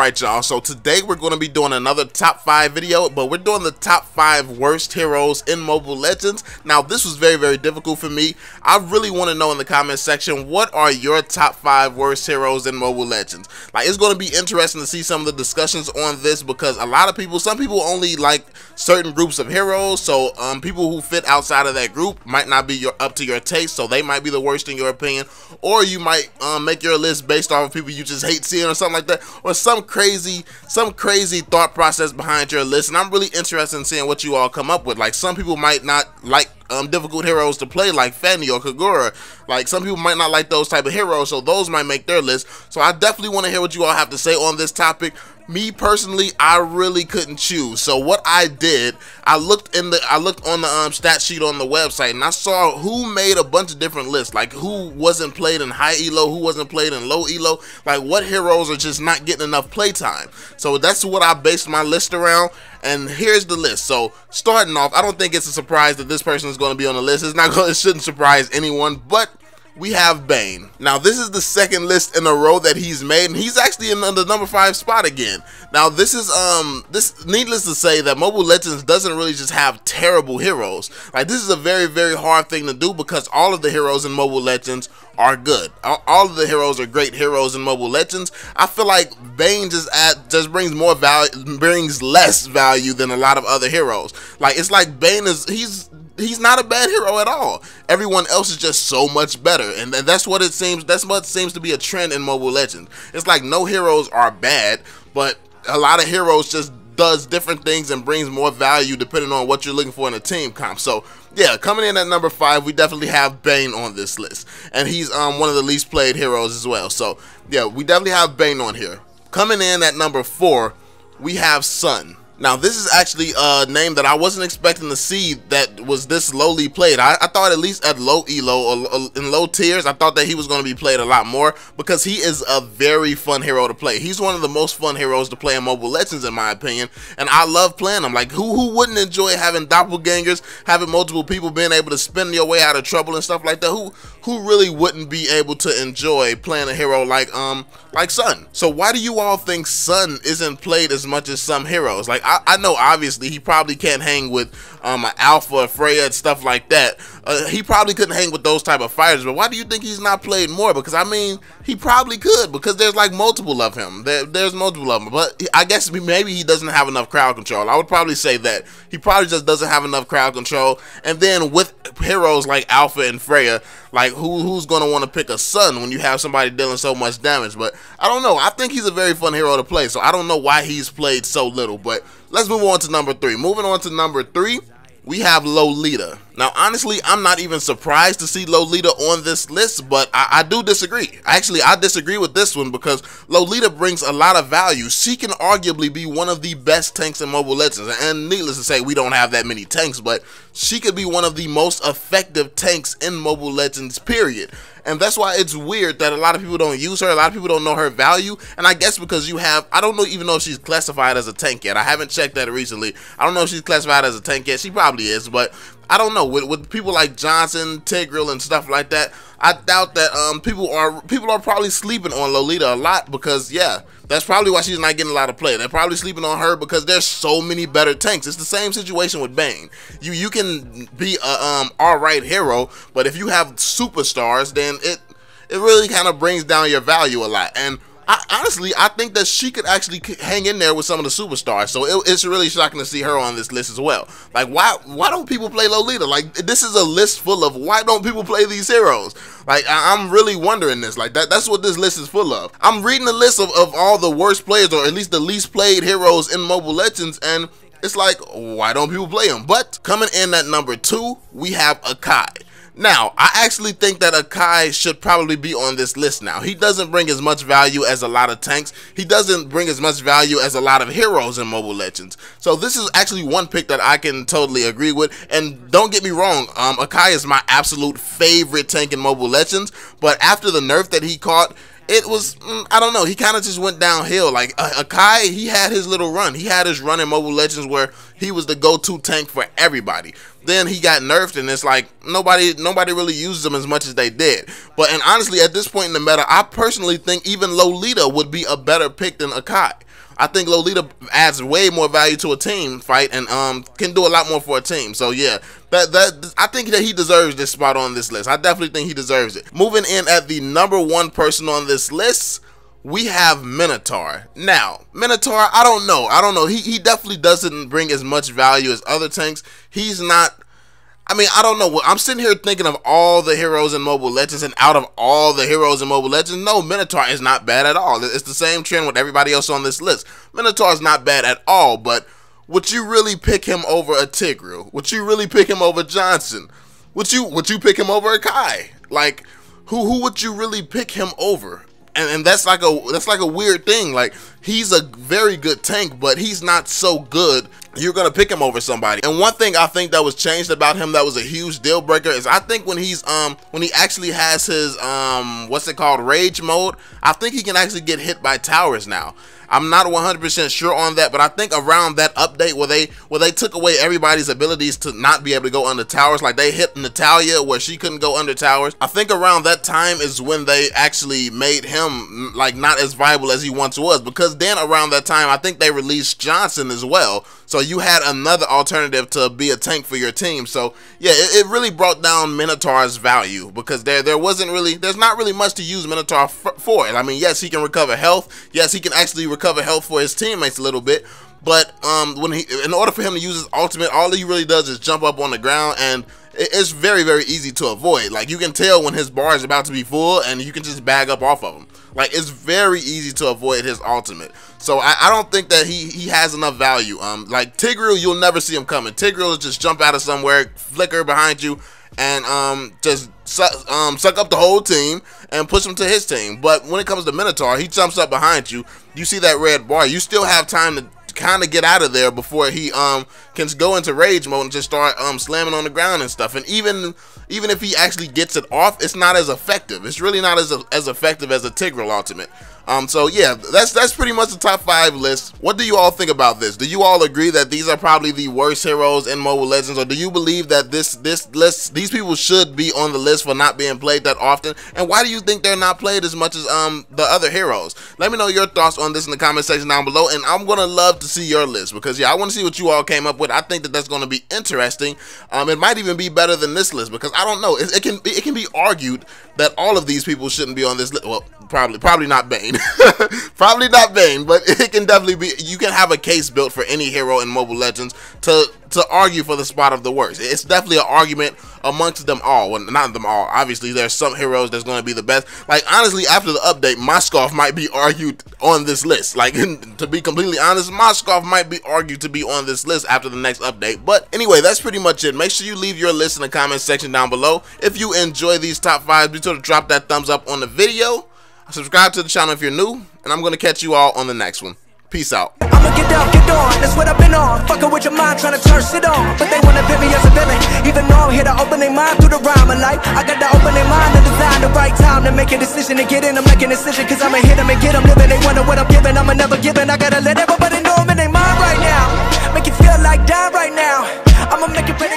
Alright y'all, so today we're going to be doing another top 5 video, but we're doing the top 5 worst heroes in Mobile Legends. Now this was very difficult for me. I really want to know in the comment section, what are your top 5 worst heroes in Mobile Legends? Like, it's going to be interesting to see some of the discussions on this, because a lot of people, some people only like certain groups of heroes, so people who fit outside of that group might not be up to your taste, so they might be the worst in your opinion, or you might make your list based off of people you just hate seeing or something like that, or some crazy thought process behind your list. And I'm really interested in seeing what you all come up with. Like, some people might not like difficult heroes to play like Fanny or Kagura. Like, some people might not like those type of heroes, so those might make their list. So I definitely want to hear what you all have to say on this topic. Me personally, I really couldn't choose. So what I did, I looked on the stat sheet on the website, and I saw who made a bunch of different lists, like who wasn't played in high elo, who wasn't played in low elo, like what heroes are just not getting enough playtime. So that's what I based my list around. And here's the list. So starting off, I don't think it's a surprise that this person is going to be on the list. It shouldn't surprise anyone, but we have Bane. Now this is the second list in a row that he's made, and he's actually in the number 5 spot again. Now this is needless to say that Mobile Legends doesn't really just have terrible heroes. Like, this is a very hard thing to do, because all of the heroes in Mobile Legends are good. All of the heroes are great heroes in Mobile Legends. I feel like Bane just brings more value, brings less value than a lot of other heroes. Like, it's like Bane is he's not a bad hero at all. Everyone else is just so much better, and that's what it seems. That's what seems to be a trend in Mobile Legends. It's like no heroes are bad, but a lot of heroes just does different things and brings more value depending on what you're looking for in a team comp. So yeah, coming in at number 5, we definitely have Bane on this list, and he's one of the least played heroes as well. So yeah, we definitely have Bane on here. Coming in at number 4, we have Sun. Now this is actually a name that I wasn't expecting to see that was this lowly played. I thought at least at low elo or in low tiers, I thought that he was going to be played a lot more, because he is a very fun hero to play. He's one of the most fun heroes to play in Mobile Legends in my opinion, and I love playing him. Like, who wouldn't enjoy having doppelgangers, having multiple people, being able to spin your way out of trouble and stuff like that? Who really wouldn't be able to enjoy playing a hero like Sun? So why do you all think Sun isn't played as much as some heroes? Like, I know obviously he probably can't hang with an Alpha, Freya, and stuff like that. He probably couldn't hang with those type of fighters, but why do you think he's not played more? Because I mean, he probably could, because there's like multiple of him. There's multiple of them, but I guess maybe he doesn't have enough crowd control. I would probably say that he probably just doesn't have enough crowd control. And then with heroes like Alpha and Freya, like who's gonna want to pick a Sun when you have somebody dealing so much damage? But I don't know. I think he's a very fun hero to play, so I don't know why he's played so little. But let's move on to number 3. Moving on to number 3, we have Lolita. Now honestly, I'm not even surprised to see Lolita on this list, but I do disagree. Actually, I disagree with this one, because Lolita brings a lot of value. She can arguably be one of the best tanks in Mobile Legends, and needless to say, we don't have that many tanks, but she could be one of the most effective tanks in Mobile Legends, period. And that's why it's weird that a lot of people don't use her. A lot of people don't know her value. And I guess because you have, I don't even know if she's classified as a tank yet. I haven't checked that recently. I don't know if she's classified as a tank yet. She probably is, but I don't know. With people like Johnson, Tigreal, and stuff like that, I doubt that people are probably sleeping on Lolita a lot, because yeah, that's probably why she's not getting a lot of play. They're probably sleeping on her because there's so many better tanks. It's the same situation with Bane. You can be a alright hero, but if you have superstars, then it really kind of brings down your value a lot. And honestly, I think that she could actually hang in there with some of the superstars. So it's really shocking to see her on this list as well. Like, why don't people play Lolita? Like, this is a list full of why don't people play these heroes? Like, I'm really wondering this. Like, that's what this list is full of. I'm reading the list of all the worst players, or at least the least played heroes in Mobile Legends, and it's like, why don't people play them? But coming in at number 2, we have Akai. Now, I actually think that Akai should probably be on this list now. He doesn't bring as much value as a lot of tanks. He doesn't bring as much value as a lot of heroes in Mobile Legends. So this is actually one pick that I can totally agree with. And don't get me wrong, Akai is my absolute favorite tank in Mobile Legends. But after the nerf that he caught, it was, I don't know, he kind of just went downhill. Like, Akai, he had his little run. He had his run in Mobile Legends where he was the go-to tank for everybody. Then he got nerfed, and it's like nobody really used him as much as they did. And honestly, at this point in the meta, I personally think even Lolita would be a better pick than Akai. I think Lolita adds way more value to a team fight and can do a lot more for a team. So yeah, I think that he deserves this spot on this list. I definitely think he deserves it. Moving in at the #1 person on this list, we have Minotaur. Now, Minotaur, I don't know. He definitely doesn't bring as much value as other tanks. He's not, I mean, I don't know. I'm sitting here thinking of all the heroes in Mobile Legends, and out of all the heroes in Mobile Legends, no, Minotaur is not bad at all. It's the same trend with everybody else on this list. Minotaur is not bad at all, but would you really pick him over a Tigreal? Would you really pick him over Johnson? Would you pick him over a Kai? Like, who would you really pick him over? And that's like a weird thing. Like, he's a very good tank, but he's not so good you're gonna pick him over somebody. And one thing I think that was changed about him that was a huge deal breaker is I think when he actually has his what's it called, rage mode, I think he can actually get hit by towers now. I'm not 100% sure on that, but I think around that update where they took away everybody's abilities to not be able to go under towers, like they hit Natalia where she couldn't go under towers, I think around that time is when they actually made him like not as viable as he once was, because then around that time I think they released Johnson as well, so you had another alternative to be a tank for your team. So yeah, it really brought down Minotaur's value, because there's not really much to use Minotaur for it. I mean, yes, he can recover health, yes, he can actually recover health for his teammates a little bit, but in order for him to use his ultimate, all he really does is jump up on the ground, and it's very, very easy to avoid. Like, you can tell when his bar is about to be full, and you can just bag up off of him. Like, it's very easy to avoid his ultimate. So I don't think that he has enough value. Like Tigreal, you'll never see him coming. Tigreal will just jump out of somewhere, flicker behind you, and just suck up the whole team and push him to his team. But when it comes to Minotaur, he jumps up behind you. You see that red bar. You still have time to kind of get out of there before he can go into rage mode and just start slamming on the ground and stuff. And even if he actually gets it off, it's not as effective. It's really not as effective as a Tigreal ultimate. So yeah, that's pretty much the top 5 list. What do you all think about this? Do you all agree that these are probably the worst heroes in Mobile Legends, or do you believe that these people should be on the list for not being played that often? And why do you think they're not played as much as the other heroes? Let me know your thoughts on this in the comment section down below, and I'm gonna love to see your list, because yeah, I want to see what you all came up with. I think that that's going to be interesting. It might even be better than this list, because I don't know. It can be argued that all of these people shouldn't be on this list. Well, probably not Bane. Probably not Bane, but it can definitely be. You can have a case built for any hero in Mobile Legends to argue for the spot of the worst. It's definitely an argument amongst them all. Well, not them all. Obviously, there's some heroes that's going to be the best. Like, honestly, after the update, Moskov might be argued on this list. Like, to be completely honest, Moskov might be argued to be on this list after the next update. But anyway, that's pretty much it. Make sure you leave your list in the comment section down below. If you enjoy these top 5, be sure to drop that thumbs up on the video. Subscribe to the channel if you're new, and I'm going to catch you all on the next one. Peace out. I'ma get down, get on, that's what I've been on. Fucking with your mind, trying to turn shit on. But they wanna pit me as a villain, even though I'm here to open their mind through the rhyme of life. I got to open their mind and design the right time to make a decision and get in. I'm making a decision, cause I'ma hit them and get them living. They wonder what I'm giving, I'ma never give in. I gotta let everybody know I'm in their mind right now. Make it feel like dying right now. I'ma make it better.